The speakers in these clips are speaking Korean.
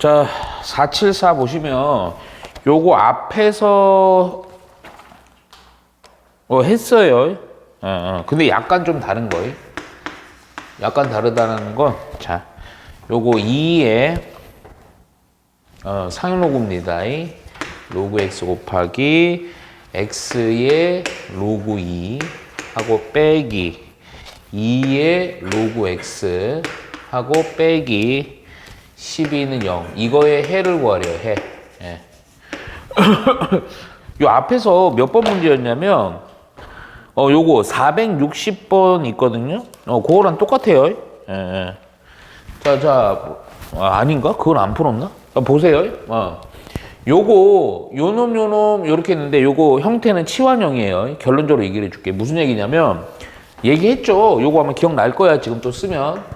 자, 474 보시면 요거 앞에서 했어요. 근데 약간 좀 다른 거예요. 약간 다르다는 건, 자, 요거 2의 상용로그입니다. 로그 x 곱하기 x의 로그 2 하고 빼기 2의 로그 x 하고 빼기 12는 0. 이거의 해를 구하래요. 해. 예. 요 앞에서 몇 번 문제였냐면 요거 460번 있거든요. 그거랑 똑같아요. 예. 아닌가? 그걸 안 풀었나? 보세요. 요거 요놈 요렇게 있는데 요거 형태는 치환형이에요. 결론적으로 얘기를 해줄게. 무슨 얘기냐면 얘기했죠. 요거 아마 기억날 거야. 지금 또 쓰면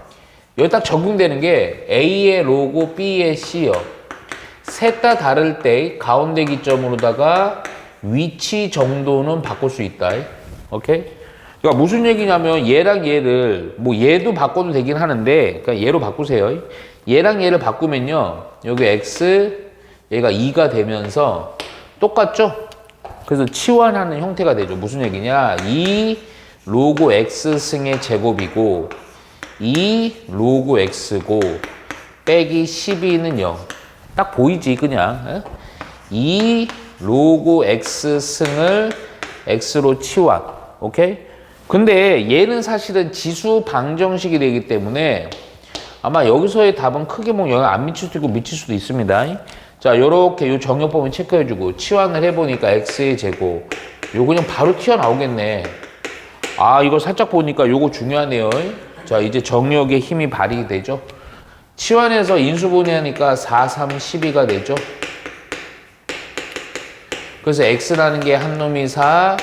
여기 딱 적용되는 게 A의 로고 B의 C요. 셋 다 다를 때 가운데 기점으로다가 위치 정도는 바꿀 수 있다. 오케이? 그러니까 무슨 얘기냐면 얘랑 얘를 뭐 얘도 바꿔도 되긴 하는데 그러니까 얘로 바꾸세요. 얘랑 얘를 바꾸면요. 여기 X 얘가 2가 되면서 똑같죠? 그래서 치환하는 형태가 되죠. 무슨 얘기냐? 2 로고 X 승의 제곱이고 2 로고 X고 빼기 12는 0. 딱 보이지 그냥. 2 로고 X 승을 X로 치환. 오케이? 근데 얘는 사실은 지수 방정식이 되기 때문에 아마 여기서의 답은 크게 뭐 영향 안 미칠 수도 있고 미칠 수도 있습니다. 자, 요렇게 요 정렬법을 체크해주고 치환을 해보니까 X의 제곱. 요 그냥 바로 튀어나오겠네. 아, 이거 살짝 보니까 요거 중요하네요. 자, 이제 정력의 힘이 발휘 되죠. 치환해서 인수분해 하니까 4, 3, 12가 되죠. 그래서 X라는 게 한 놈이 4,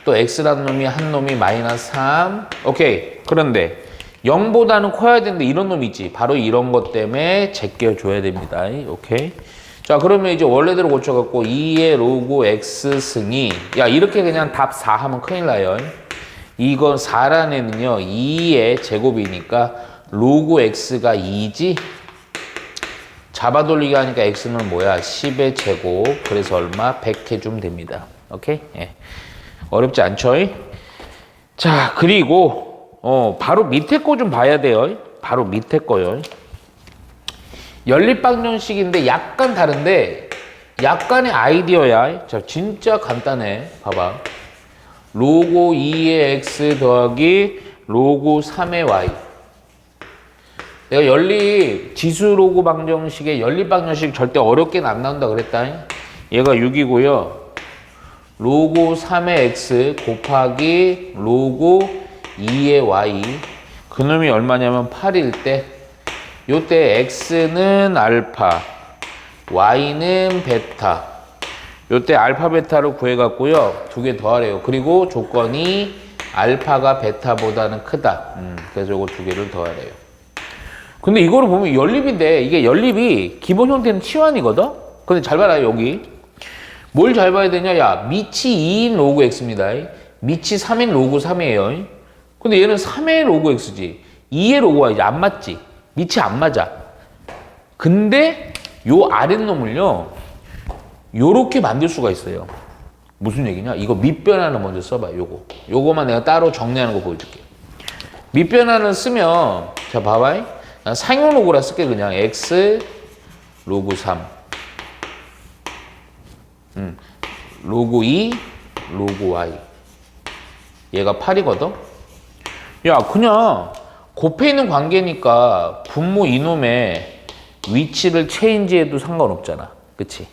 또 X라는 놈이 한 놈이 마이너스 3. 오케이. 그런데 0보다는 커야 되는데 이런 놈이 있지. 바로 이런 것 때문에 제껴줘야 됩니다. 오케이. 자, 그러면 이제 원래대로 고쳐갖고 2의 로고 X 승이 야, 이렇게 그냥 답 4 하면 큰일 나요. 이건 4라는 애는요 2의 제곱이니까 로그 x가 2지. 잡아돌리기 하니까 x는 뭐야? 10의 제곱. 그래서 얼마? 100 해주면 됩니다. 오케이? 예. 어렵지 않죠? 자, 그리고 바로 밑에 거 좀 봐야 돼요. 바로 밑에 거요. 연립방정식인데 약간 다른데 약간의 아이디어야. 자, 진짜 간단해. 봐봐. 로고 2의 x 더하기 로고 3의 y. 내가 연립 지수 로고 방정식의 연립 방정식 절대 어렵게는 안 나온다 그랬다. 얘가 6이고요. 로고 3의 x 곱하기 로고 2의 y. 그놈이 얼마냐면 8일 때 요때 x는 알파, y는 베타. 요때 알파 베타를 구해갖고요. 두 개 더하래요. 그리고 조건이 알파가 베타보다는 크다. 그래서 요거 두 개를 더하래요. 근데 이거를 보면 연립인데 이게 연립이 기본 형태는 치환이거든? 근데 잘 봐라 여기. 뭘 잘 봐야 되냐? 야, 밑이 2인 로그 x입니다. 밑이 3인 로그 3이에요. 근데 얘는 3의 로그 x지. 2의 로그가 이제 안 맞지. 밑이 안 맞아. 근데 요 아랫놈을요. 요렇게 만들 수가 있어요. 무슨 얘기냐? 이거 밑변환을 먼저 써봐. 요거만 내가 따로 정리하는 거 보여줄게. 밑변환을 쓰면 자 봐봐. 난 상용 로그라 쓸게. 그냥 x 로그 3 로그 2 로그 y. 얘가 8이거든? 야, 그냥 곱해 있는 관계니까 분모 이놈의 위치를 체인지해도 상관없잖아. 그치?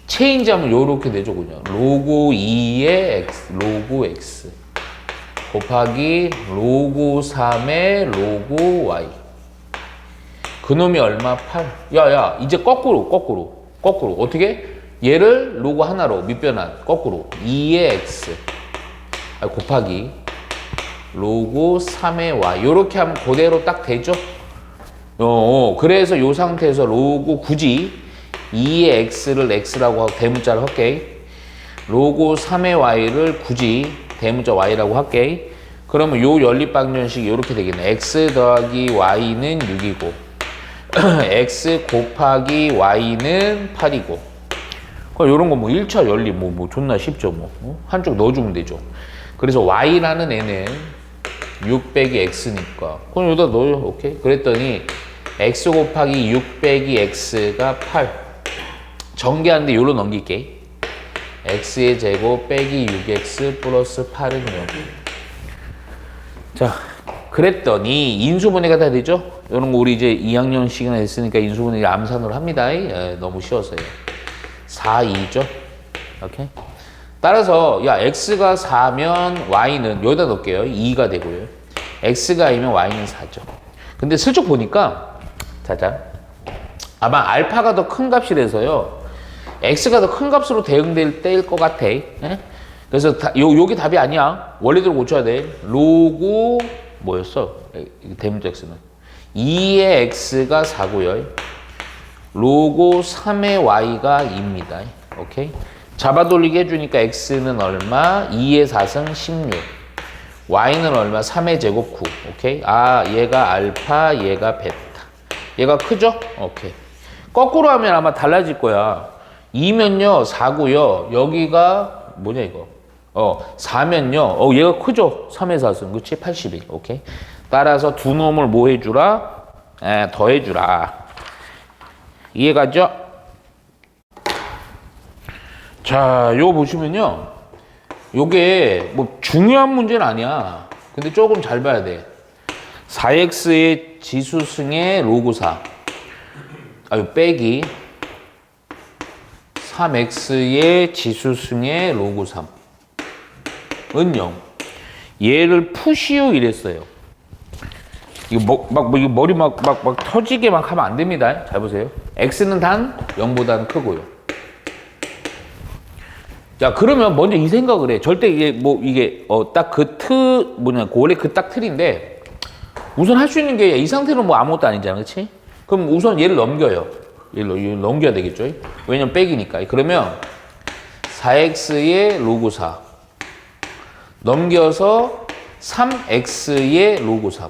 체인지하면 요렇게 되죠. 그냥 로그 2의 x 로그 x 곱하기 로그 3의 로그 y. 그놈이 얼마? 8. 야, 이제 거꾸로. 어떻게? 얘를 로그 하나로 밑변환. 거꾸로. 2의 x. 곱하기. 로그 3의 y. 요렇게 하면 그대로 딱 되죠? 그래서 요 상태에서 로그 굳이 2의 x를 x라고 하고 대문자를 할게. 로그 3의 y를 굳이 대문자 y라고 할게. 그러면 요 연립방정식이 요렇게 되겠네. x 더하기 y는 6이고 x 곱하기 y는 8이고 이런 거 뭐 1차 연립 뭐 존나 쉽죠 뭐 한쪽 넣어주면 되죠. 그래서 y라는 애는 6 빼기 x니까 그럼 여기다 넣어요. 오케이. 그랬더니 x 곱하기 6 빼기 x가 8 전개하는데 요로 넘길게. x의 제곱 빼기 6x 플러스 8은 0. 자, 그랬더니 인수분해가 다 되죠? 이런 거 우리 이제 2학년 시간에 했으니까 인수분해 암산으로 합니다. 너무 쉬워서요. 4, 2죠? 오케이. 따라서 야 x가 4면 y는 여기다 넣을게요. 2가 되고요. x가 2면 y는 4죠. 근데 슬쩍 보니까 자자 아마 알파가 더 큰 값이라서요. x가 더 큰 값으로 대응될 때일 것 같아. 그래서 요게 답이 아니야. 원리대로 고쳐야 돼. 로그 뭐였어? 대문자 x는 2의 x가 4고요. 로그 3의 y가 2입니다. 오케이. 잡아돌리기 해주니까 x는 얼마? 2의 4승 16. y는 얼마? 3의 제곱 9. 오케이. 아, 얘가 알파, 얘가 베타. 얘가 크죠? 오케이. 거꾸로 하면 아마 달라질 거야. 2면요, 4고요. 여기가 뭐냐 이거? 4면요. 얘가 크죠? 3의 4승. 그치? 81. 오케이. 따라서 두 놈을 뭐 해주라? 더해주라. 이해가죠? 자, 요거 보시면요. 요게 뭐 중요한 문제는 아니야. 근데 조금 잘 봐야 돼. 4x의 지수승의 로그 4. 빼기 3x의 지수승의 로그 3은 0. 얘를 푸시오 이랬어요. 이거 이거 머리 막 터지게 막 하면 안 됩니다. 잘 보세요. x는 단 0보다는 크고요. 자, 그러면 먼저 이 생각을 해. 절대 이게 딱 그 원래 그 딱 틀인데 우선 할 수 있는 게 이 상태로 뭐 아무것도 아니잖아. 그치? 그럼 우선 얘를 넘겨요. 얘를 넘겨야 되겠죠? 왜냐면 빼기니까. 그러면 4x의 로그 4 넘겨서 3x의 로그 3.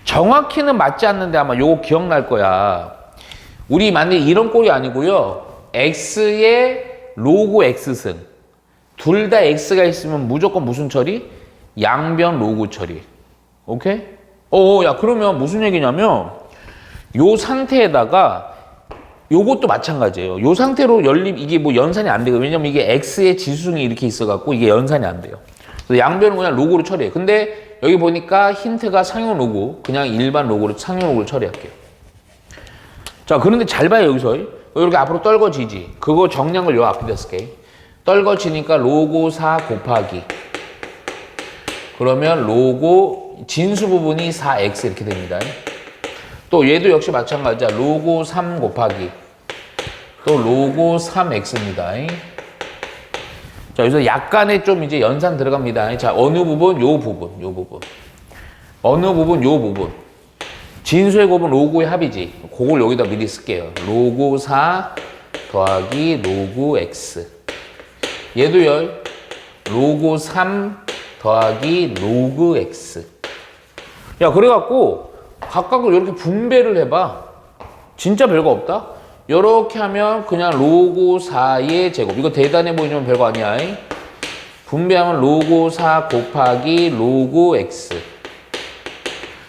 정확히는 맞지 않는데 아마 요거 기억날 거야. 우리 만약에 이런 꼴이 아니고요. x의 로그 x승. 둘 다 x가 있으면 무조건 무슨 처리? 양변 로그 처리. 오케이? 야, 그러면 무슨 얘기냐면 요 상태에다가 요것도 마찬가지예요. 요 상태로 연립 이게 뭐 연산이 안 돼요. 왜냐면 이게 x의 지수승이 이렇게 있어갖고 이게 연산이 안 돼요. 그래서 양변은 그냥 로그로 처리해. 근데 여기 보니까 힌트가 상용 로그, 그냥 일반 로그로 상용 로그를 처리할게요. 자, 그런데 잘 봐요. 여기서 이렇게 앞으로 떨궈지지. 그거 정량을 요 앞에다 쓸게. 떨궈지니까 로그 4 곱하기. 그러면 로그 진수 부분이 4x 이렇게 됩니다. 또 얘도 역시 마찬가지야. 로그 3 곱하기. 또 로그 3x입니다. 자, 여기서 약간의 좀 이제 연산 들어갑니다. 자, 어느 부분? 요 부분. 어느 부분? 요 부분. 진수의 곱은 로그의 합이지. 그걸 여기다 미리 쓸게요. 로그 4 더하기 로그 x. 얘도요. 로그 3 더하기 로그 x. 야, 그래갖고 각각을 이렇게 분배를 해봐. 진짜 별거 없다. 이렇게 하면 그냥 로그 4의 제곱. 이거 대단해 보이지만 별거 아니야. 분배하면 로그 4 곱하기 로그 x.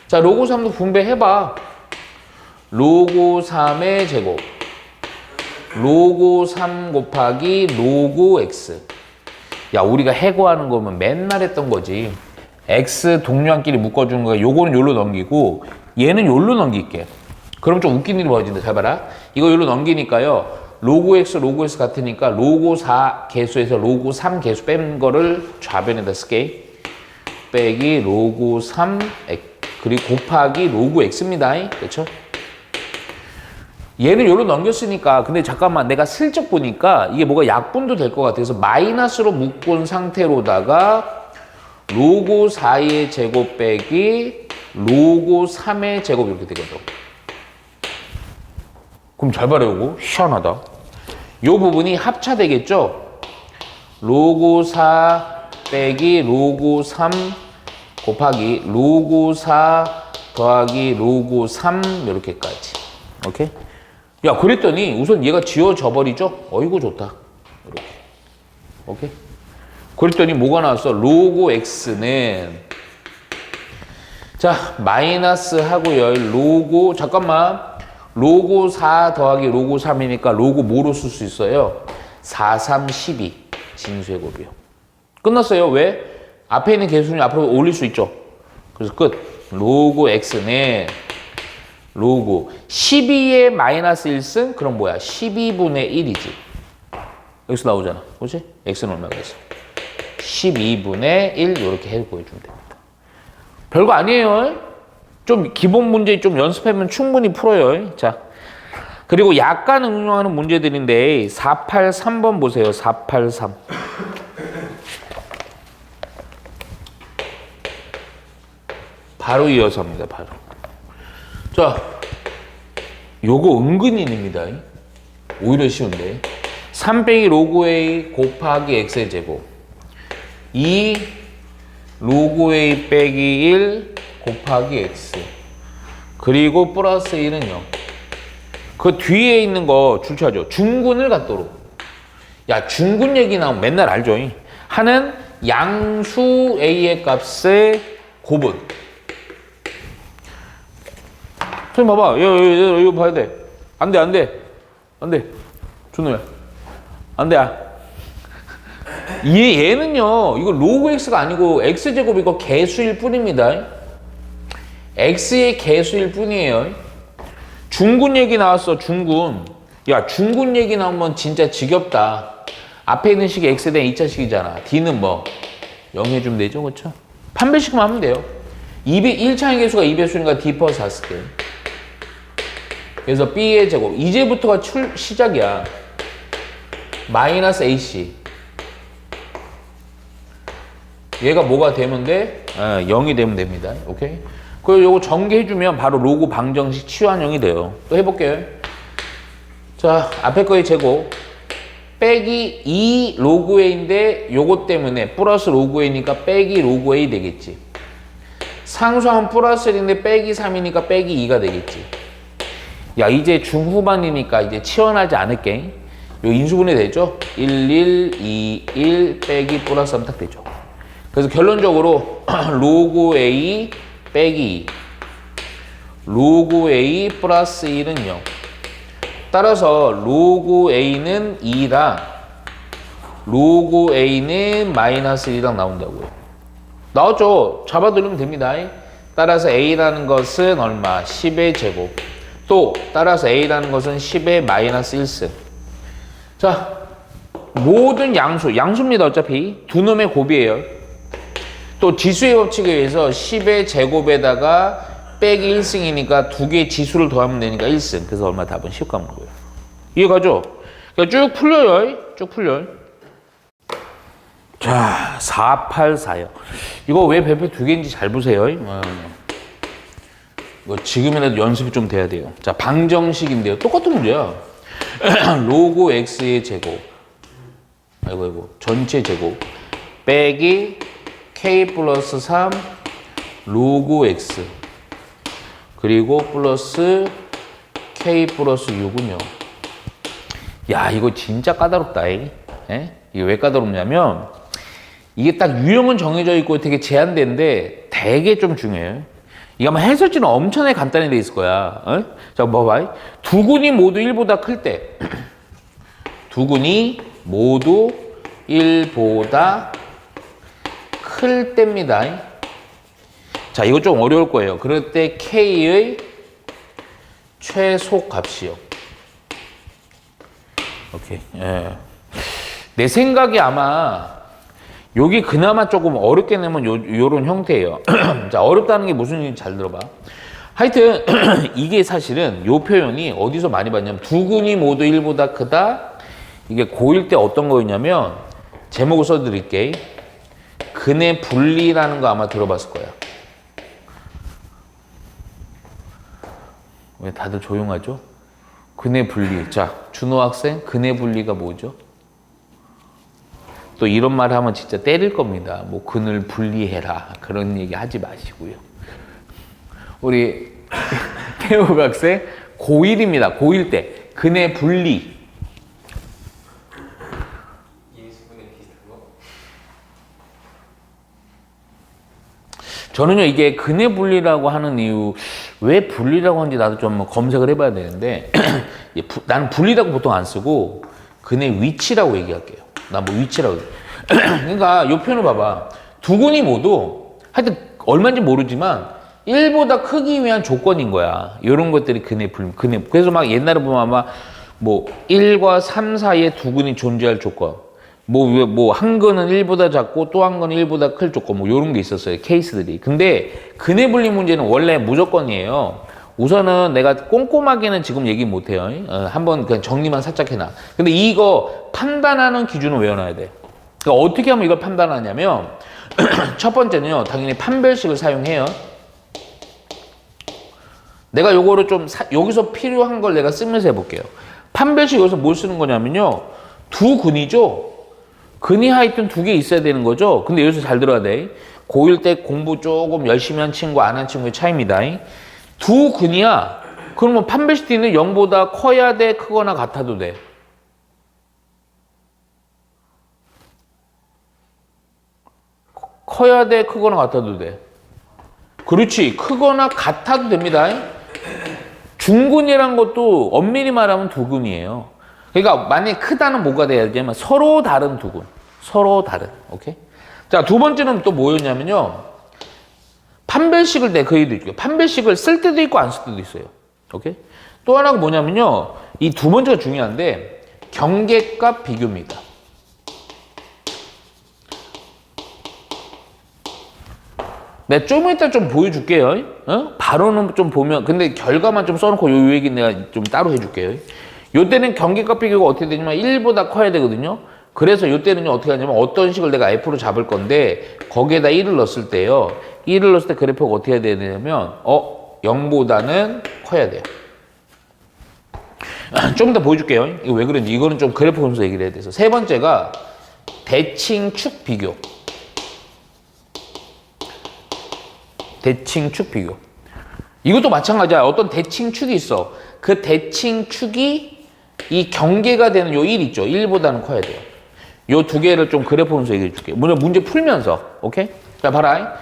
자, 로그 3도 분배해봐. 로그 3의 제곱. 로그 3 곱하기 로그 x. 야, 우리가 해고하는 거면 맨날 했던 거지. x 동류한끼리 묶어주는 거야. 요거는 요로 넘기고 얘는 요로 넘길게. 그럼 좀 웃긴 일이 벌어진다. 잘 봐라. 이거 요로 넘기니까요. 로그 x 같으니까 로그 4 개수에서 로그 3 개수 뺀 거를 좌변에다 쓸게. 빼기 로그 3 x 그리고 곱하기 로그 x입니다. 그렇죠? 얘는 요로 넘겼으니까 근데 잠깐만 내가 슬쩍 보니까 이게 뭐가 약분도 될 것 같아서 마이너스로 묶은 상태로다가 로그 4의 제곱 빼기 로그 3의 제곱 이렇게 되거든. 그럼 잘 봐라. 요거 희한하다. 요 부분이 합차되겠죠? 로그 4 빼기 로그 3 곱하기 로그 4 더하기 로그 3 이렇게까지. 오케이? 야, 그랬더니 우선 얘가 지워져 버리죠? 어이구 좋다. 이렇게. 오케이? 그랬더니 뭐가 나왔어? 로그 x는 자, 마이너스 하고요. 로그 잠깐만. 로그 4 더하기 로그 3이니까 로그 뭐로 쓸 수 있어요? 4, 3, 12 진수의 곱이요. 끝났어요. 왜? 앞에 있는 개수를 앞으로 올릴 수 있죠. 그래서 끝. 로그 x는 로그 12의 마이너스 1승? 그럼 뭐야? 12분의 1이지. 여기서 나오잖아. 그렇지? x는 얼마가 있어? 12분의 1 이렇게 해 보여주면 됩니다. 별거 아니에요. 좀 기본 문제 좀 연습하면 충분히 풀어요. 자, 그리고 약간 응용하는 문제들인데 483번 보세요. 483. 바로 이어서 합니다. 바로. 자, 요거 은근히 냅니다. 오히려 쉬운데. 3 빼기 로그 A 곱하기 x의 제곱. 2 로그 A 빼기 1 곱하기 x. 그리고 플러스 1은 0. 그 뒤에 있는 거 줄쳐줘. 중군을 갖도록. 야, 중군 얘기 나오면 맨날 알죠. 하는 양수 A의 값의 곱은. 선생님 봐봐. 이거 봐야 돼. 안 돼, 안 돼. 안 돼. 준호야. 안 돼. 얘는요, 이거 로그 x가 아니고 x제곱 이거 개수일 뿐입니다. x의 개수일 뿐이에요. 중군 얘기 나왔어, 중군. 야, 중군 얘기 나오면 진짜 지겹다. 앞에 있는 식이 x에 대한 2차식이잖아. d는 뭐? 0 해주면 되죠, 그쵸? 판별식만 하면 돼요. 1차의 개수가 2배수니까 d 플러스 4스케일. 그래서 b의 제곱. 이제부터가 시작이야. 마이너스 ac. 얘가 뭐가 되면 돼? 0이 되면 됩니다. 오케이? 그리고 요거 전개해주면 바로 로그 방정식 치환형이 돼요. 또 해볼게요. 자, 앞에 거의 제곱. 빼기 2 로그 a인데 요거 때문에 플러스 로그 a니까 빼기 로그 a 되겠지. 상수하면 플러스 1인데 빼기 3이니까 빼기 2가 되겠지. 야, 이제 중후반이니까 이제 치환하지 않을게. 요 인수분해 되죠? 1, 1, 2, 1 빼기 플러스 3 딱 되죠. 그래서 결론적으로 로그 A 빼기 2 로그 A 플러스 1은 0. 따라서 로그 A는 2랑 로그 A는 마이너스 1이랑 나온다고요. 나왔죠? 잡아두면 됩니다. 따라서 A라는 것은 얼마? 10의 제곱. 또 따라서 A라는 것은 10의 마이너스 1승. 자, 모든 양수입니다. 어차피 두 놈의 곱이에요. 또 지수의 법칙에 의해서 10의 제곱에다가 빼기 1승이니까 두 개의 지수를 더하면 되니까 1승. 그래서 얼마? 답은 10 가면 거예요. 이해가죠? 그러니까 쭉 풀려요. 쭉 풀려요. 자, 484요. 이거 왜 별표 두 개인지 잘 보세요. 이거 지금이라도 연습이 좀 돼야 돼요. 자, 방정식인데요. 똑같은 문제야. 로그 x의 제곱. 아이고. 전체 제곱. 빼기 k 플러스 3 로그 x. 그리고 플러스 k 플러스 6은요. 야, 이거 진짜 까다롭다. 이게 왜 까다롭냐면 이게 딱 유형은 정해져 있고 되게 제한되는데 되게 좀 중요해요. 이거 아마 해설지는 엄청나게 간단히 돼 있을 거야. 자, 봐봐. 두 군이 모두 1보다 클 때. 두 군이 모두 1보다 클 때입니다. 자, 이거 좀 어려울 거예요. 그럴 때 K의 최소값이요. 오케이. 예. 내 생각에 아마 여기 그나마 조금 어렵게 내면 요런 형태예요. 자, 어렵다는 게 무슨 얘기인지 잘 들어봐. 하여튼 이게 사실은 요 표현이 어디서 많이 봤냐면 두 군이 모두 1보다 크다. 이게 고1 때 어떤 거였냐면 제목을 써드릴게. 근의 분리라는 거 아마 들어봤을 거야. 왜 다들 조용하죠? 근의 분리. 자, 준호 학생, 근의 분리가 뭐죠? 또 이런 말 하면 진짜 때릴 겁니다. 뭐 근을 분리해라. 그런 얘기 하지 마시고요. 우리 태욱 학생 고1입니다. 고1 때 근의 분리. 저는요 이게 근의 분리라고 하는 이유 왜 분리라고 하는지 나도 좀 검색을 해봐야 되는데 나는 분리라고 보통 안 쓰고 근의 위치라고 얘기할게요. 나 뭐 위치라고 그러니까 이 표현을 봐봐. 두 근이 모두 하여튼 얼마인지 모르지만 1보다 크기 위한 조건인 거야. 이런 것들이 근의 그래서 막 옛날에 보면 아마 뭐 1과 3 사이에 두 근이 존재할 조건 뭐 한 근은 1보다 작고 또 한 근은 1보다 클 조건 뭐 이런 게 있었어요. 케이스들이. 근데 근의 분리 문제는 원래 무조건이에요. 우선은 내가 꼼꼼하게는 지금 얘기 못 해요. 한번 그냥 정리만 살짝 해놔. 근데 이거 판단하는 기준을 외워놔야 돼. 그러니까 어떻게 하면 이걸 판단하냐면 첫 번째는요. 당연히 판별식을 사용해요. 내가 요거를 좀 여기서 필요한 걸 내가 쓰면서 해볼게요. 판별식 여기서 뭘 쓰는 거냐면요. 두 근이죠. 근이 하여튼 두 개 있어야 되는 거죠. 근데 여기서 잘 들어야 돼. 고1 때 공부 조금 열심히 한 친구 안 한 친구의 차이입니다. 두 근이야. 그러면 판별식 D는 0보다 커야 돼, 크거나 같아도 돼. 커야 돼, 크거나 같아도 돼. 그렇지. 크거나 같아도 됩니다. 중근이란 것도 엄밀히 말하면 두 근이에요. 그러니까 만약에 크다는 뭐가 돼야 되냐면 서로 다른 두 근. 서로 다른. 오케이? 자, 두 번째는 또 뭐였냐면요. 판별식을 내가 그 얘기도 있고요. 판별식을 쓸 때도 있고 안 쓸 때도 있어요. 오케이? 또 하나가 뭐냐면요. 이 두 번째가 중요한데 경계값 비교입니다. 내가 좀 이따 좀 보여줄게요. 바로는 좀 보면 근데 결과만 좀 써놓고 요 얘기 내가 좀 따로 해줄게요. 요 때는 경계값 비교가 어떻게 되냐면 1보다 커야 되거든요. 그래서 요 때는요 어떻게 하냐면 어떤 식을 내가 F로 잡을 건데 거기에다 1을 넣었을 때요. 1을 넣었을 때 그래프가 어떻게 해야 되냐면 0보다는 커야 돼요. 좀 더 보여줄게요. 이거 왜 그런지. 이거는 좀 그래프 보면서 얘기를 해야 돼서. 세 번째가 대칭축 비교. 대칭축 비교. 이것도 마찬가지야. 어떤 대칭축이 있어. 그 대칭축이 이 경계가 되는 요 1 있죠. 1보다는 커야 돼요. 요 두 개를 좀 그래프 보면서 얘기해 줄게요. 문제 풀면서. 오케이? 자, 봐라.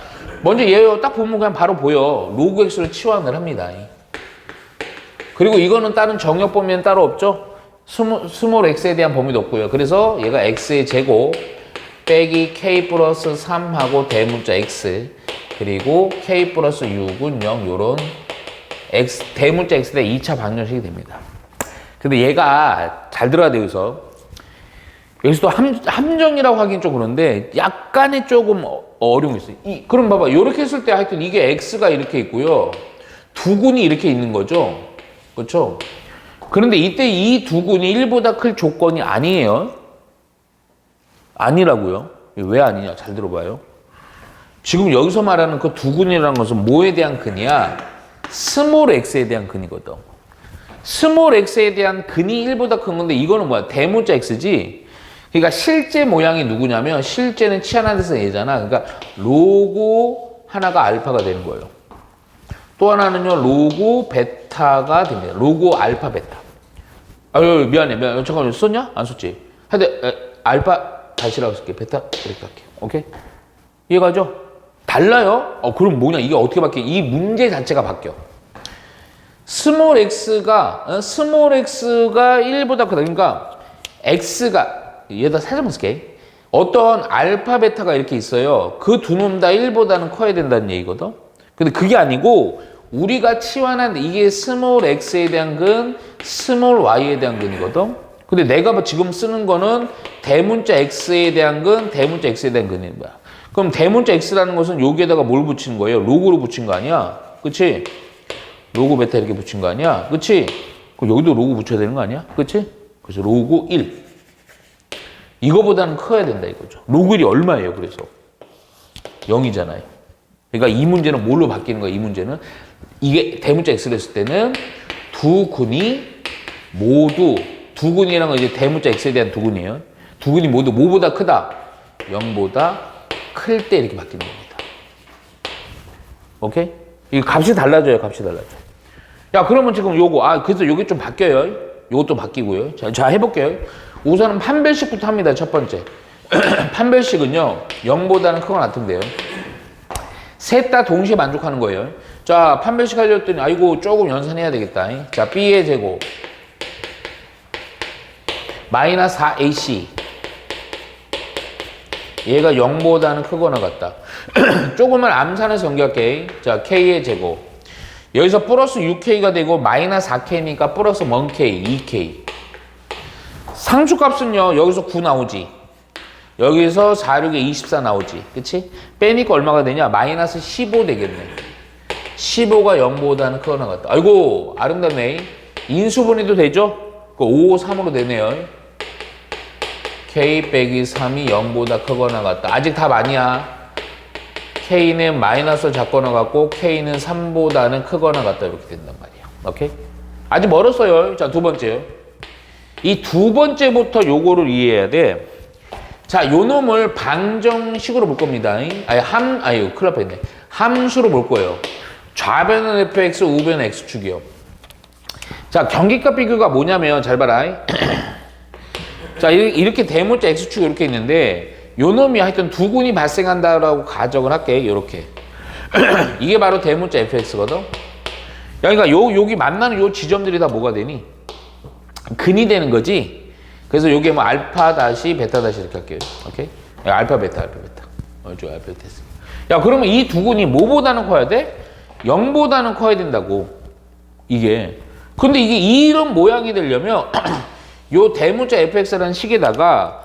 먼저 얘 딱 보면 그냥 바로 보여. 로그 x로 치환을 합니다. 그리고 이거는 다른 정역 범위는 따로 없죠. 스몰 x에 대한 범위도 없고요. 그래서 얘가 x의 제곱 빼기 k 플러스 3하고 대문자 x 그리고 k 플러스 6은 0 요런 x, 대문자 x에 대한 2차 방정식이 됩니다. 근데 얘가 잘 들어야 돼요. 여기서도 함정이라고 하긴 좀 그런데 약간의 조금 어려운 게 있어요. 그럼 봐봐. 이렇게 했을 때 하여튼 이게 x가 이렇게 있고요. 두 근이 이렇게 있는 거죠. 그렇죠? 그런데 이때 이 두 근이 1보다 클 조건이 아니에요. 아니라고요. 왜 아니냐? 잘 들어봐요. 지금 여기서 말하는 그 두 근이라는 것은 뭐에 대한 근이야? 스몰 x에 대한 근이거든. 스몰 x에 대한 근이 1보다 큰 건데 이거는 뭐야? 대문자 x지. 그러니까 실제 모양이 누구냐면 실제는 치환한 데서 얘잖아. 그러니까 로고 하나가 알파가 되는 거예요. 또 하나는요. 로고 베타가 됩니다. 로고 알파 베타. 아유 미안해. 잠깐만 썼냐? 안 썼지? 하여튼 알파 다시라고 쓸게. 베타 이렇게 할게요. 오케이? 이해가죠? 달라요? 그럼 뭐냐? 이게 어떻게 바뀌어? 이 문제 자체가 바뀌어. 스몰 x가 1보다 크다. 그러니까 x가 얘다 살짝만 쓸게. 어떤 알파 베타가 이렇게 있어요. 그 두 놈 다 1보다는 커야 된다는 얘기거든. 근데 그게 아니고 우리가 치환한 이게 스몰 x에 대한 근, 스몰 y에 대한 근이거든. 근데 내가 지금 쓰는 거는 대문자 x에 대한 근, 대문자 x에 대한 근인 거야. 그럼 대문자 x라는 것은 여기에다가 뭘 붙이는 거예요? 로그로 붙인 거 아니야? 그치? 로그 베타 이렇게 붙인 거 아니야? 그치? 그럼 여기도 로그 붙여야 되는 거 아니야? 그치? 그래서 로그 1. 이거보다는 커야 된다 이거죠. 로그 1이 얼마예요? 그래서 0이잖아요. 그러니까 이 문제는 뭘로 바뀌는 거야? 이 문제는 이게 대문자 x를 했을 때는 두 근이 모두 두 근이라는 건 이제 대문자 x에 대한 두 근이에요. 두 근이 모두 뭐보다 크다? 0보다 클 때 이렇게 바뀌는 겁니다. 오케이? 이 값이 달라져요. 값이 달라져. 야, 그러면 지금 요거, 그래서 요게 좀 바뀌어요. 요것도 바뀌고요. 자, 해볼게요. 우선은 판별식부터 합니다. 첫 번째. 판별식은요, 0보다는 크거나 같은데요. 셋 다 동시에 만족하는 거예요. 자, 판별식 하려 했더니, 아이고, 조금 연산해야 되겠다. 자, B의 제곱. 마이너스 4AC. 얘가 0보다는 크거나 같다. 조금만 암산해서 연결할게. 자, K의 제곱. 여기서 플러스 6K가 되고 마이너스 4K니까 플러스 1K, 2K. 상수값은요, 여기서 9 나오지. 여기서 4, 6에 24 나오지. 그치? 빼니까 얼마가 되냐? 마이너스 15 되겠네. 15가 0보다는 크거나 같다. 아이고, 아름답네. 인수분해도 되죠? 그 5, 3으로 되네요. K 빼기 3이 0보다 크거나 같다. 아직 답 아니야. K는 마이너스 작거나 같고 K는 3보다는 크거나 같다. 이렇게 된단 말이야. 오케이? 아직 멀었어요. 자, 두 번째요. 이 두 번째부터 요거를 이해해야 돼. 자, 요 놈을 방정식으로 볼 겁니다. 큰일 날 뻔했네. 함수로 볼 거예요. 좌변은 fx, 우변은 x축이요. 자, 경계값 비교가 뭐냐면, 잘 봐라. 자, 이렇게 대문자 x축이 이렇게 있는데, 요 놈이 하여튼 두 군이 발생한다라고 가정을 할게. 요렇게. 이게 바로 대문자 fx거든. 그러니까 여기 만나는 요 지점들이 다 뭐가 되니? 근이 되는 거지. 그래서 요게 뭐 알파 다시 베타 다시 이렇게 할게요. 오케이? 알파 베타. 저 알파 베타 했어. 야, 그러면 이 두 군이 뭐보다는 커야 돼? 0보다는 커야 된다고. 이게. 근데 이게 이런 모양이 되려면 요 대문자 fx라는 식에다가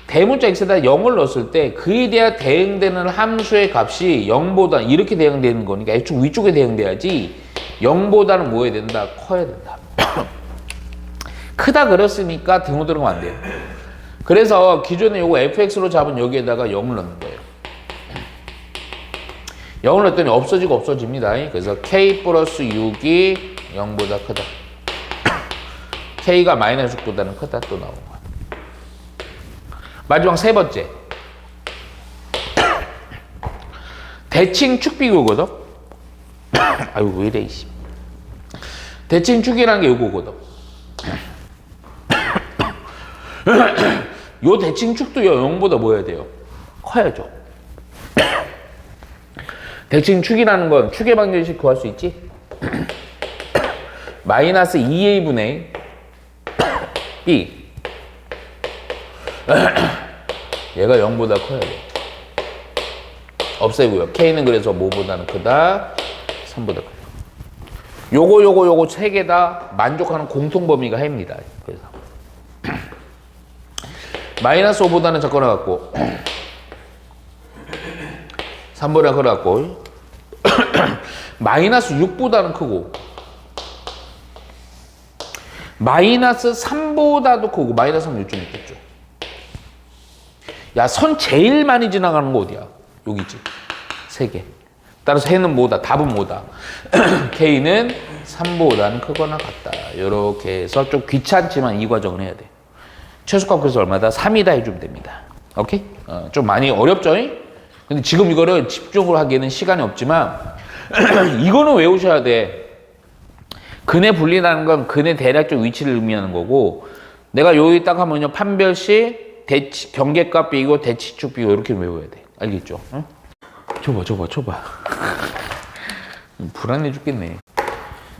대문자 x에다 0을 넣었을 때 그에 대한 대응되는 함수의 값이 0보다 이렇게 대응되는 거니까 x축 위쪽에 대응돼야지 0보다는 뭐 해야 된다? 커야 된다. 크다 그랬으니까 등호 들어가면 안 돼요. 그래서 기존에 요거 fx로 잡은 여기에다가 0을 넣는 거예요. 0을 넣었더니 없어지고 없어집니다. 그래서 k 플러스 6이 0보다 크다. k가 마이너스 6보다는 크다 또 나오고. 마지막 세 번째. 대칭축 비교거든. 아유, 왜 이래, 이씨. 대칭축이라는 게 요거거든. 요 대칭축도요, 0보다 뭐 해야 돼요? 커야죠. 대칭축이라는 건 축의 방정식 구할 수 있지? 마이너스 2a분의 b. 얘가 0보다 커야 돼. 없애고요. k는 그래서 뭐보다는 크다? 3보다 크다. 요거 세 개 다 만족하는 공통 범위가 해입니다. 그래서 마이너스 5보다는 작거나 같고 3보다 크다 같고 마이너스 6보다는 크고 마이너스 3보다도 크고 마이너스 3 요쯤 있겠죠. 야, 선 제일 많이 지나가는 거 어디야? 여기지. 3개. 따라서 해는 뭐다? 답은 뭐다? K는 3보다는 크거나 같다. 이렇게 해서 좀 귀찮지만 이 과정을 해야 돼. 최소값 그래서 얼마다? 3이다 해주면 됩니다. 오케이? 좀 많이 어렵죠? 근데 지금 이거를 집중을 하기에는 시간이 없지만 이거는 외우셔야 돼. 근의 분리라는 건 근의 대략적 위치를 의미하는 거고 내가 여기 딱 하면요. 판별식, 경계값 비교, 대치축 비교 이렇게 외워야 돼. 알겠죠? 응? 줘봐. 불안해 죽겠네.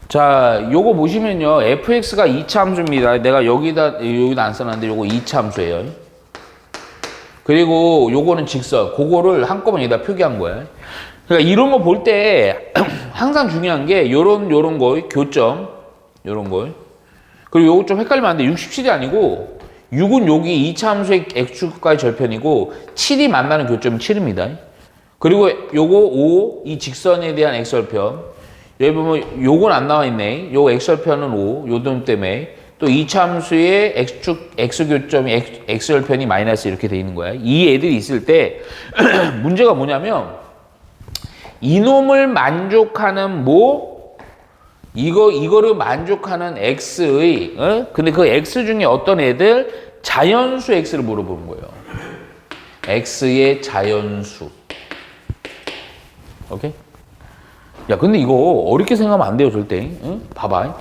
자, 요거 보시면요. fx가 2차 함수입니다. 내가 여기다 안 써놨는데 요거 2차 함수예요. 그리고 요거는 직선. 그거를 한꺼번에 여기다 표기한 거야. 그러니까 이런 거 볼 때 항상 중요한 게 요런 거, 교점. 요런 거. 그리고 요거 좀 헷갈리면 안 돼. 67이 아니고 6은 여기 2차 함수의 x축과의 절편이고 7이 만나는 교점이 7입니다. 그리고 요거 5, 이 직선에 대한 x절편. 여기 보면 요건 안 나와 있네. 요 x절편은 5, 요 놈 때문에. 또 2차 함수의 x축, x교점이 x절편이 마이너스 이렇게 돼 있는 거야. 이 애들이 있을 때 문제가 뭐냐면 이놈을 만족하는 이거를 만족하는 x의 근데 그 x 중에 어떤 애들 자연수 x를 물어보는 거예요. x의 자연수. 오케이? 야, 근데 이거 어렵게 생각하면 안 돼요, 절대. 응? 봐봐.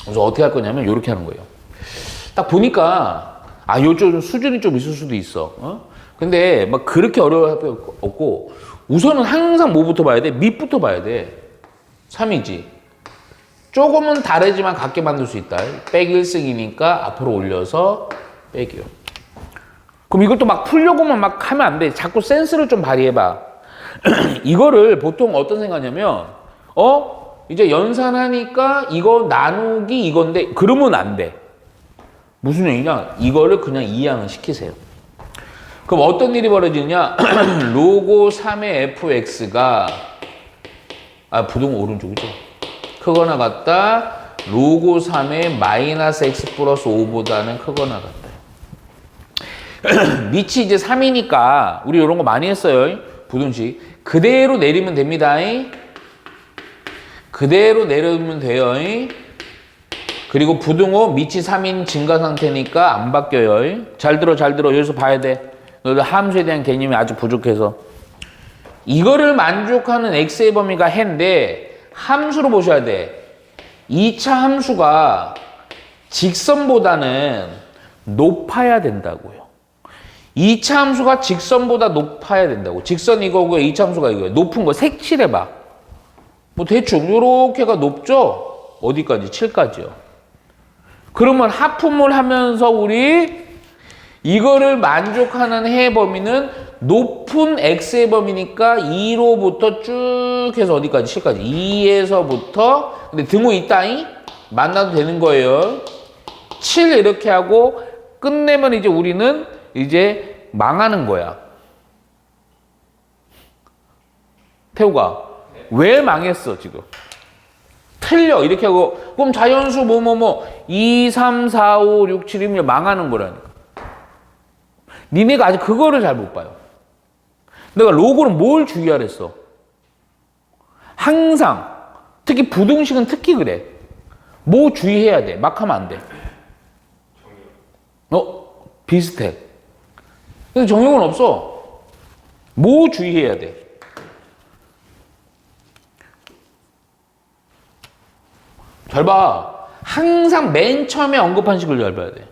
그래서 어떻게 할 거냐면, 이렇게 하는 거예요. 딱 보니까, 아, 요즘 수준이 좀 있을 수도 있어. 어? 근데 막 그렇게 어려울 필요 없고, 우선은 항상 뭐부터 봐야 돼? 밑부터 봐야 돼. 3이지. 조금은 다르지만 같게 만들 수 있다. 빼기 1승이니까 앞으로 올려서 빼기요. 그럼 이것도 막 풀려고만 막 하면 안 돼. 자꾸 센스를 좀 발휘해봐. 이거를 보통 어떤 생각하냐면, 이제 연산하니까 이거 나누기 이건데, 그러면 안 돼. 무슨 얘기냐? 이거를 그냥 이항을 시키세요. 그럼 어떤 일이 벌어지느냐? 로고 3의 fx가, 부동 오른쪽이죠. 크거나 같다. 로고 3의 마이너스 x 플러스 5보다는 크거나 같다. 밑이 이제 3이니까, 우리 이런 거 많이 했어요. 부등식. 그대로 내리면 됩니다. 그대로 내리면 돼요. 그리고 부등호 밑이 3인 증가 상태니까 안 바뀌어요. 잘 들어, 잘 들어. 여기서 봐야 돼. 너희들 함수에 대한 개념이 아주 부족해서. 이거를 만족하는 x의 범위가 해인데 함수로 보셔야 돼. 2차 함수가 직선보다는 높아야 된다고요. 2차 함수가 직선보다 높아야 된다고. 직선 이거고 2차 함수가 이거예요. 높은 거 색칠해봐. 뭐 대충 요렇게가 높죠? 어디까지? 7까지요. 그러면 하품을 하면서 우리 이거를 만족하는 해의 범위는 높은 x의 범위니까 2로부터 쭉 해서 어디까지? 7까지. 2에서부터 근데 등호 있다잉? 만나도 되는 거예요. 7 이렇게 하고 끝내면 이제 우리는 이제 망하는 거야. 태우가 왜 망했어 지금? 틀려 이렇게 하고 그럼 자연수 2, 3, 4, 5, 6, 7이면 망하는 거라니까. 니네가 아직 그거를 잘 못 봐요. 내가 로고는 뭘 주의하랬어? 항상 특히 부등식은 특히 그래. 뭐 주의해야 돼? 막 하면 안 돼. 비슷해. 근데 정형은 없어. 뭐 주의해야 돼? 잘 봐. 항상 맨 처음에 언급한 식을 잘 봐야 돼.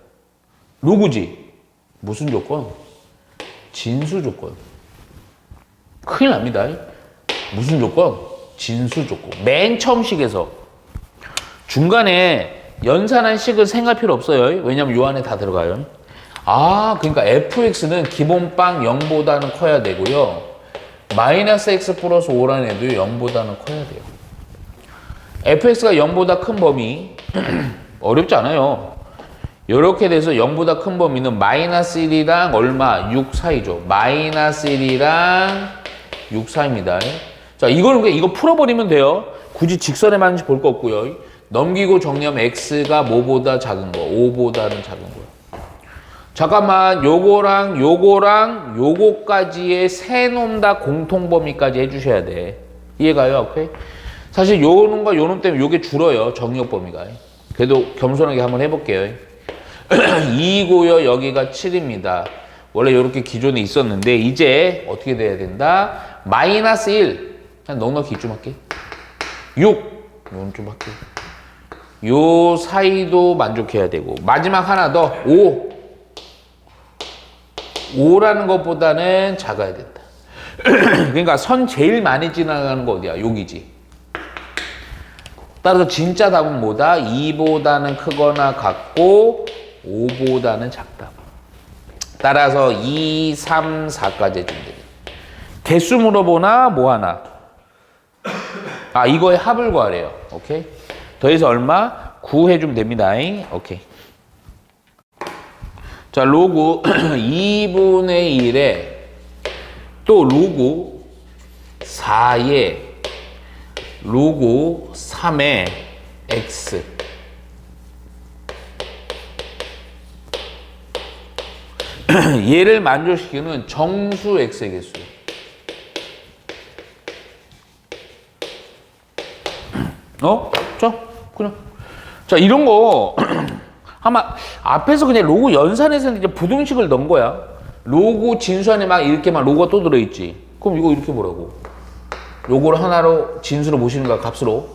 로고지. 무슨 조건? 진수 조건. 큰일 납니다. 무슨 조건? 진수 조건. 맨 처음 식에서. 중간에 연산한 식은 생각할 필요 없어요. 왜냐면 요 안에 다 들어가요. 그러니까 fx는 기본빵 0보다는 커야 되고요. 마이너스 x 플러스 5라는 애도 0보다는 커야 돼요. fx가 0보다 큰 범위 어렵지 않아요. 이렇게 돼서 0보다 큰 범위는 마이너스 1이랑 얼마? 6 사이죠. 마이너스 1이랑 6 사이입니다. 자, 이거는 이거 풀어버리면 돼요. 굳이 직선에만 볼 거 없고요. 넘기고 정리하면 x가 뭐보다 작은 거, 5보다는 작은 거예요. 잠깐만, 요거랑 요거까지의 세 놈 다 공통범위까지 해주셔야 돼. 이해가요? 오케이? 사실 요 놈과 요 놈 때문에 요게 줄어요. 정리역 범위가. 그래도 겸손하게 한번 해볼게요. 2고요. 여기가 7입니다. 원래 이렇게 기존에 있었는데 이제 어떻게 돼야 된다? 마이너스 1. 그냥 넉넉히 좀 할게. 6. 이건 좀 할게. 요 사이도 만족해야 되고 마지막 하나 더 5. 5라는 것보다는 작아야 된다. 그러니까 선 제일 많이 지나가는 거 어디야? 여기지. 따라서 진짜 답은 뭐다? 2보다는 크거나 같고 5보다는 작다. 따라서 2, 3, 4까지 해주면 돼. 개수 물어보나 뭐 하나? 이거의 합을 구하래요. 오케이? 더해서 얼마? 9 해주면 됩니다. 오케이. 자, 로그 2분의 1에 또 로그 4에 로그 3의 x 얘를 만족시키는 정수 x의 개수. 자, 이런 거 아마 앞에서 그냥 로고 연산해서 이제 부등식을 넣은 거야. 로고 진수 안에 막 이렇게 막 로고가 또 들어있지. 그럼 이거 이렇게 보라고. 요걸 하나로 진수로 모시는 거야, 값으로.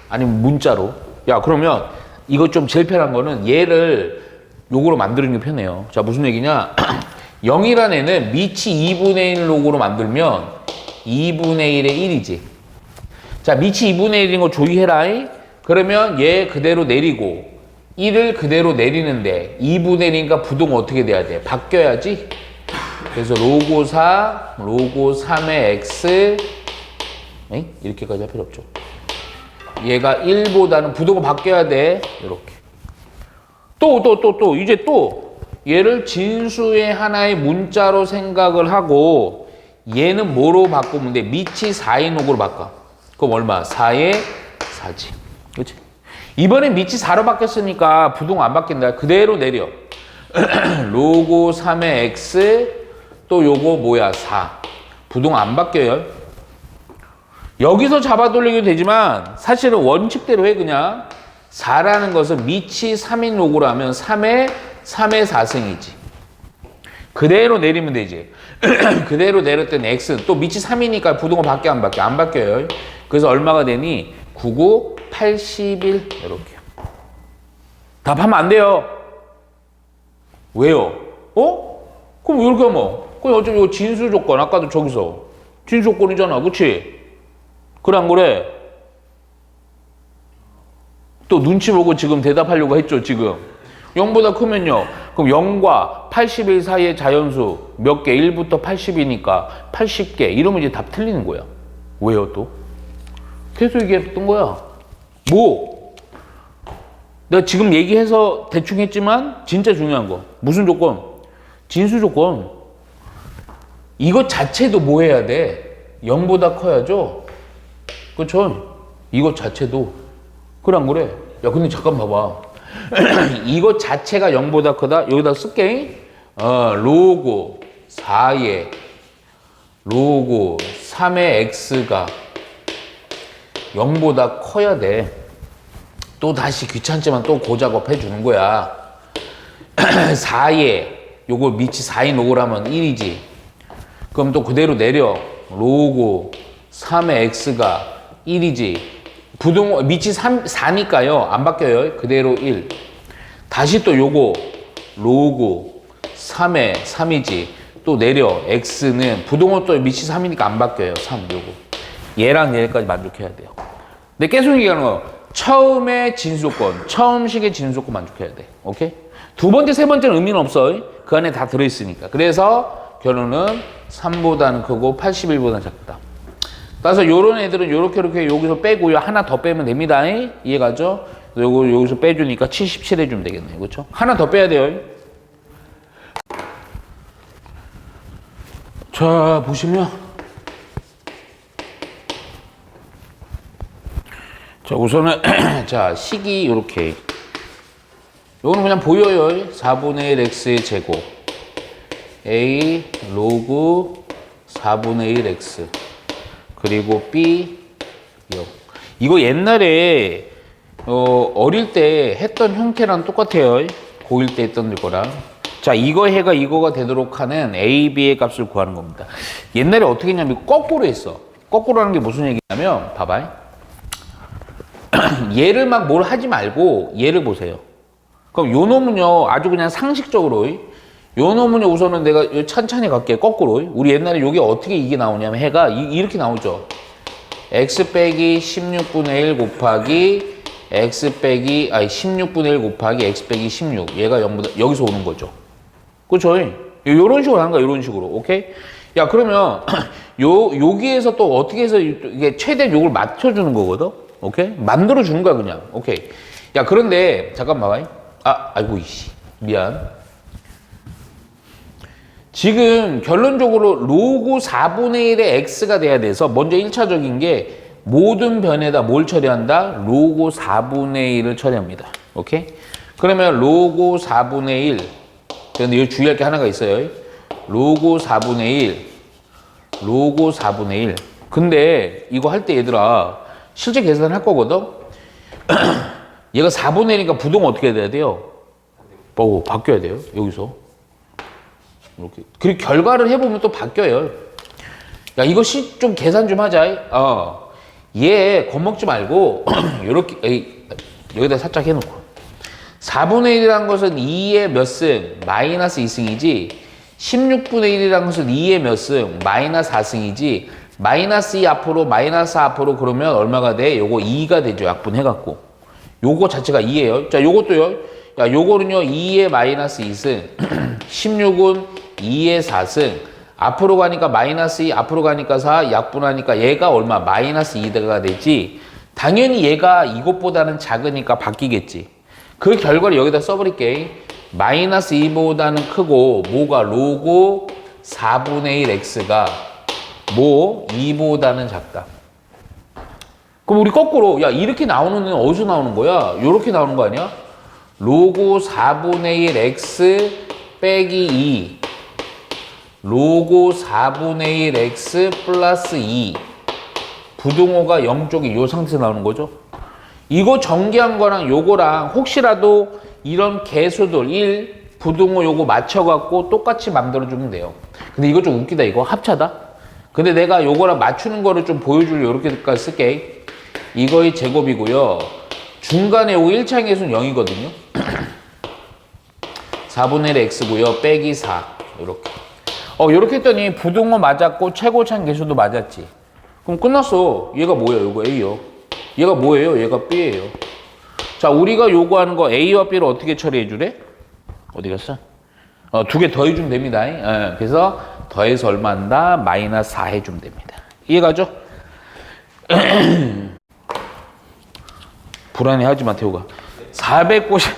아니면 문자로. 야, 그러면 이거 좀 제일 편한 거는 얘를 요거로 만드는 게 편해요. 자, 무슨 얘기냐? 0이라는 애는 밑이 2분의 1 로그로 만들면 2분의 1의 1이지. 자, 밑이 2분의 1인 거 조이해라. 그러면 얘 그대로 내리고 1을 그대로 내리는데 2분의 1이니까 부동 어떻게 돼야 돼? 바뀌어야지. 그래서 로고 4, 로고 3의 x 이렇게까지 할 필요 없죠. 얘가 1보다는 부동은 바뀌어야 돼. 이렇게. 이제 또 얘를 진수의 하나의 문자로 생각을 하고 얘는 뭐로 바꾸면 돼? 밑이 4인 5로 바꿔. 그럼 얼마? 4의 4지. 그렇지? 이번에 밑이 4로 바뀌었으니까 부동 안 바뀐다. 그대로 내려. 로고 3의 x 또 요거 뭐야? 4. 부동 안 바뀌어요. 여기서 잡아 돌리기도 되지만 사실은 원칙대로 해. 그냥 4라는 것은 밑이 3인 로고라면 3의 4승이지. 그대로 내리면 되지. 그대로 내렸더니 x는 또 밑이 3이니까 부동은 바뀌어 안 바뀌어? 안 바뀌어요. 그래서 얼마가 되니? 99, 81 이렇게. 답하면 안 돼요. 왜요? 그럼 이렇게 하면 그럼 어차피 이거 진수 조건 아까도 저기서 진수 조건이잖아. 그치? 그래 안 그래? 또 눈치 보고 지금 대답하려고 했죠. 지금 0보다 크면요. 그럼 0과 81 사이의 자연수 몇 개? 1부터 80이니까 80개. 이러면 이제 답 틀리는 거야. 왜요 또? 계속 얘기했던 거야. 뭐? 내가 지금 얘기해서 대충 했지만 진짜 중요한 거. 무슨 조건? 진수 조건. 이것 자체도 뭐 해야 돼? 0보다 커야죠? 그쵸? 이것 자체도. 그래 안 그래? 야 근데 잠깐 봐봐. 이것 자체가 0보다 크다? 여기다 쓸게. 로고 4의 로고 3의 x가 0보다 커야 돼. 또 다시 귀찮지만 또 고작업 해주는 거야. 4의 요거 밑이 4인 로고라면 1이지. 그럼 또 그대로 내려. 로고 3의 x가 1이지. 부동 밑이 4니까요. 안 바뀌어요. 그대로 1. 다시 또 요거 로고 3의 3이지. 또 내려. x는 부동은 또 밑이 3이니까 안 바뀌어요. 3 요거. 얘랑 얘까지 만족해야 돼요. 근데 계속 얘기하는 거 처음에 진수조건, 처음식의 진수조건 만족해야 돼. 오케이? 두 번째, 세 번째는 의미는 없어. 그 안에 다 들어있으니까. 그래서 결론은 3보다는 크고 81보다는 작다. 따라서 요런 애들은 요렇게 여기서 빼고요. 하나 더 빼면 됩니다. 이해가죠? 요거 여기서 빼주니까 77 해주면 되겠네요. 그렇죠? 하나 더 빼야 돼요. 자, 보시면 자, 우선은 자, 식이 요렇게. 요거는 그냥 보여요. 4분의 1 x의 제곱 a 로그 4분의 1 x 그리고 b 0. 이거 옛날에 어릴 때 했던 형태랑 똑같아요. 고1 때 했던 거랑. 자, 이거 해가 이거가 되도록 하는 a, b의 값을 구하는 겁니다. 옛날에 어떻게 했냐면 거꾸로 했어. 거꾸로 하는 게 무슨 얘기냐면 봐봐요. 얘를 막 뭘 하지 말고 얘를 보세요. 그럼 요 놈은요 아주 그냥 상식적으로 요 놈은요 우선은 내가 천천히 갈게. 거꾸로. 우리 옛날에 요게 어떻게 이게 나오냐면 해가 이렇게 나오죠. x 빼기 16분의 1 곱하기 x 빼기 16분의 1 곱하기 x 빼기 16. 얘가 0보다 여기서 오는 거죠. 그렇죠? 요런 식으로 하는 거야. 요런 식으로. 오케이? 야, 그러면 여기에서 또 어떻게 해서 이게 최대 요걸 맞춰주는 거거든. 오케이? 만들어 주는 거야, 그냥. 오케이. 야, 그런데 잠깐만 봐봐. 아이고 이씨. 미안. 지금 결론적으로 로고 4분의 1의 x가 돼야 돼서 먼저 1차적인 게 모든 변에다 뭘 처리한다? 로고 4분의 1을 처리합니다. 오케이? 그러면 로고 4분의 1. 그런데 여기 주의할 게 하나가 있어요. 로고 4분의 1. 로고 4분의 1. 근데 이거 할 때 얘들아 실제 계산을 할 거거든? 얘가 4분의 1이니까 부동 어떻게 돼야 돼요? 바뀌어야 돼요. 여기서. 이렇게. 그리고 결과를 해보면 또 바뀌어요. 야, 이거 좀 계산 좀 하자. 얘 겁먹지 말고, 요렇게, 여기다 살짝 해놓고. 4분의 1이라는 것은 2의 몇 승? 마이너스 2승이지. 16분의 1이라는 것은 2의 몇 승? 마이너스 4승이지. 마이너스 2 앞으로, 마이너스 4 앞으로 그러면 얼마가 돼? 요거 2가 되죠. 약분해갖고. 요거 자체가 2예요. 자, 요것도요. 야, 요거는요, 2의 마이너스 2승. 16은 2의 4승. 앞으로 가니까 마이너스 2, 앞으로 가니까 4, 약분하니까 얘가 얼마? 마이너스 2가 되지. 당연히 얘가 이것보다는 작으니까 바뀌겠지. 그 결과를 여기다 써버릴게. 마이너스 2보다는 크고, 뭐가 로고 4분의 1 x가 뭐 2보다는 작다. 그럼 우리 거꾸로, 야, 이렇게 나오는 애는 어디서 나오는 거야? 이렇게 나오는 거 아니야? 로고 4분의 1 x 빼기 2. 로고 4분의 1 x 플러스 2. 부등호가 0쪽이 이 상태에서 나오는 거죠. 이거 전개한 거랑 요거랑 혹시라도 이런 개수들 1, 부등호 요거 맞춰갖고 똑같이 만들어주면 돼요. 근데 이거 좀 웃기다. 이거 합차다. 근데 내가 요거랑 맞추는 거를 좀 보여주려 이렇게까지 쓸게. 이거의 제곱이고요. 중간에 요거 1차의 개수는 0이거든요. 4분의 1 x고요. 빼기 4. 이렇게. 이렇게 했더니 부등호 맞았고 최고차의 개수도 맞았지. 그럼 끝났어. 얘가 뭐예요? 이거 A요. 얘가 뭐예요? 얘가 B예요. 자, 우리가 요구하는 거 A와 B를 어떻게 처리해 주래? 어디 갔어? 두 개 더해주면 됩니다. 그래서 더해서 얼마 한다? 마이너스 4 해주면 됩니다. 이해가죠? 불안해하지 마, 태호가. 490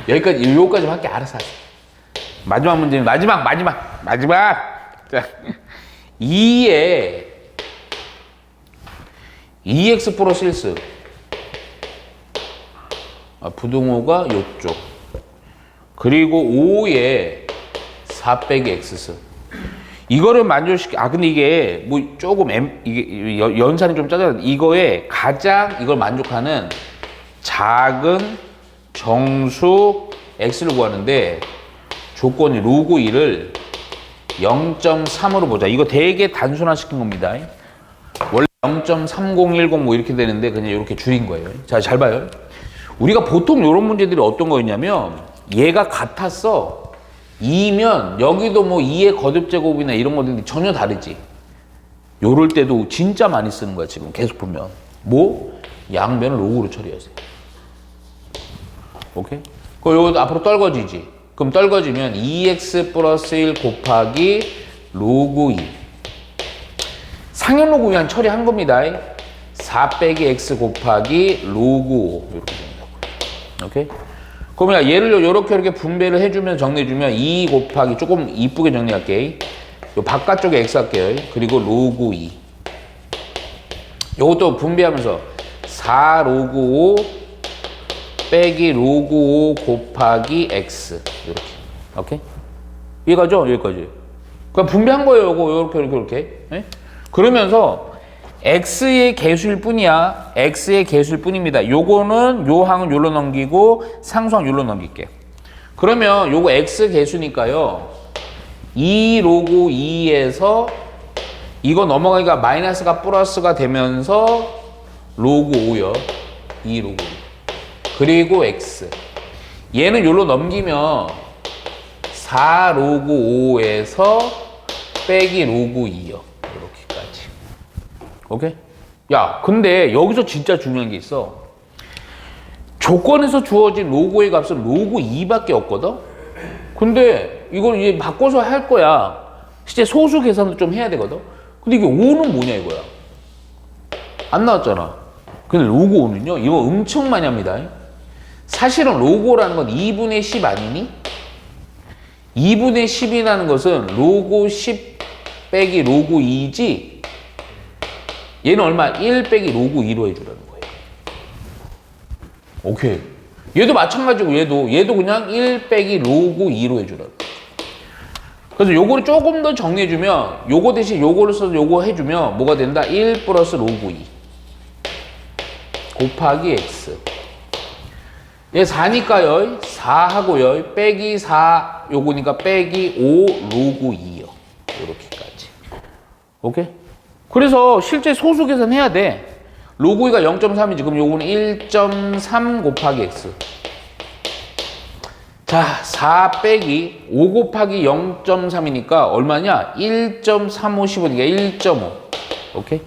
여기까지, 요거까지 할게. 알아서 하세요. 마지막 문제는 마지막. 자, 2에 2x 플러스 1승. 부등호가 요쪽. 그리고 5에 4 빼기 x승. 이거를 만족시키, 근데 이게 뭐 조금 이게 연산이 좀 짜증나. 이거에 가장 이걸 만족하는 작은 정수 x를 구하는데 조건이 로그 2를 0.3으로 보자. 이거 되게 단순화시킨 겁니다. 원래 0.3010 뭐 이렇게 되는데 그냥 이렇게 줄인 거예요. 자, 잘 봐요. 우리가 보통 이런 문제들이 어떤 거였냐면 얘가 같았어. 2면 여기도 뭐 2의 거듭제곱이나 이런 것들이 전혀 다르지. 요럴 때도 진짜 많이 쓰는 거야. 지금 계속 보면 뭐 양변을 로그로 처리하세요. 오케이? 그럼 요거 앞으로 떨궈지지. 그럼 떨궈지면 2x 플러스 1 곱하기 로그 2. 상현 로그 그냥 처리한 겁니다. 4 빼기 x 곱하기 로그 5. 이렇게 된다고. 오케이? 그러면 얘를 이렇게 분배를 해주면 정리해주면 2 곱하기 조금 이쁘게 정리할게. 요 바깥쪽에 x 할게요. 그리고 로그 2. 요것도 분배하면서 4 로그 5 빼기 로그 5 곱하기 x. 이렇게. 오케이? 이해가죠? 여기까지. 그러니까 분배한 거예요. 요거 이렇게. 네? 그러면서 x의 개수일 뿐이야. x의 개수일 뿐입니다. 요거는 요 항은 요로 넘기고 상수항 요로 넘길게요. 그러면 요거 x 개수니까요. 2 로그 2에서 이거 넘어가니까 마이너스가 플러스가 되면서 로그 5요. 2 로그 2. 그리고 x. 얘는 요로 넘기면 4 로그 5에서 빼기 로그 2요. 이렇게까지. 오케이? 야, 근데 여기서 진짜 중요한 게 있어. 조건에서 주어진 로그의 값은 로그 2밖에 없거든? 근데 이걸 이제 바꿔서 할 거야. 실제 소수 계산도 좀 해야 되거든? 근데 이게 5는 뭐냐 이거야. 안 나왔잖아. 근데 로그 5는요, 이거 엄청 많이 합니다. 사실은 로그 5라는 건 2분의 10 아니니? 2분의 10이라는 것은 로그 10 빼기 로그 2지? 얘는 얼마? 1 빼기 로그 2로 해주라는 거예요. 오케이. 얘도 마찬가지고 얘도 그냥 1 빼기 로그 2로 해주라는 거예요. 그래서 요거를 조금 더 정리해주면 요거 대신 요거를 써서 요거 해주면 뭐가 된다? 1 플러스 로그 2 곱하기 x. 얘 4니까요. 4 하고요. 빼기 4 요거니까 빼기 5 로그 2요. 요렇게까지. 오케이? 그래서 실제 소수 계산해야 돼. 로그 2가 0.3이지. 그럼 요거는 1.3 곱하기 x. 자, 4 빼기 5 곱하기 0.3이니까 얼마냐? 1.3515니까 1.5. 오케이?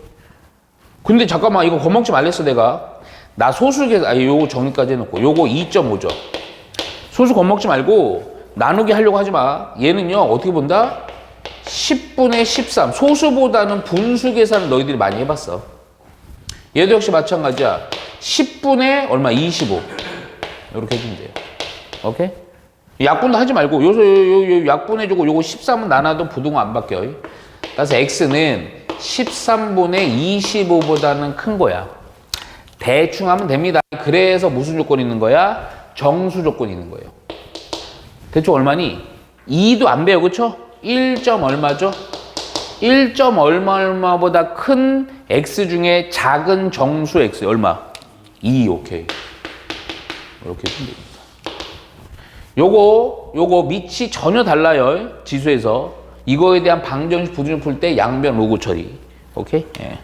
근데 잠깐만, 이거 겁먹지 말랬어, 내가. 나 소수 계산, 요거 정리까지 해놓고. 요거 2.5죠. 소수 겁먹지 말고 나누기 하려고 하지 마. 얘는요, 어떻게 본다? 10분의 13. 소수보다는 분수 계산을 너희들이 많이 해봤어. 얘도 역시 마찬가지야. 10분의 얼마? 25. 이렇게 해주면 돼요. 오케이? 약분도 하지 말고, 요 약분해주고, 요거 13은 나눠도 부등호 안 바뀌어요. 따라서 x는 13분의 25보다는 큰 거야. 대충 하면 됩니다. 그래서 무슨 조건이 있는 거야? 정수 조건이 있는 거예요. 대충 얼마니? 2도 안 배워, 그쵸? 1. 얼마죠? 1. 얼마보다 큰 x 중에 작은 정수 x 얼마? 2. 오케이. 이렇게 해주면 됩니다. 요거 밑이 전혀 달라요. 지수에서. 이거에 대한 방정식 부등식 풀 때 양변 로그 처리. 오케이? 예.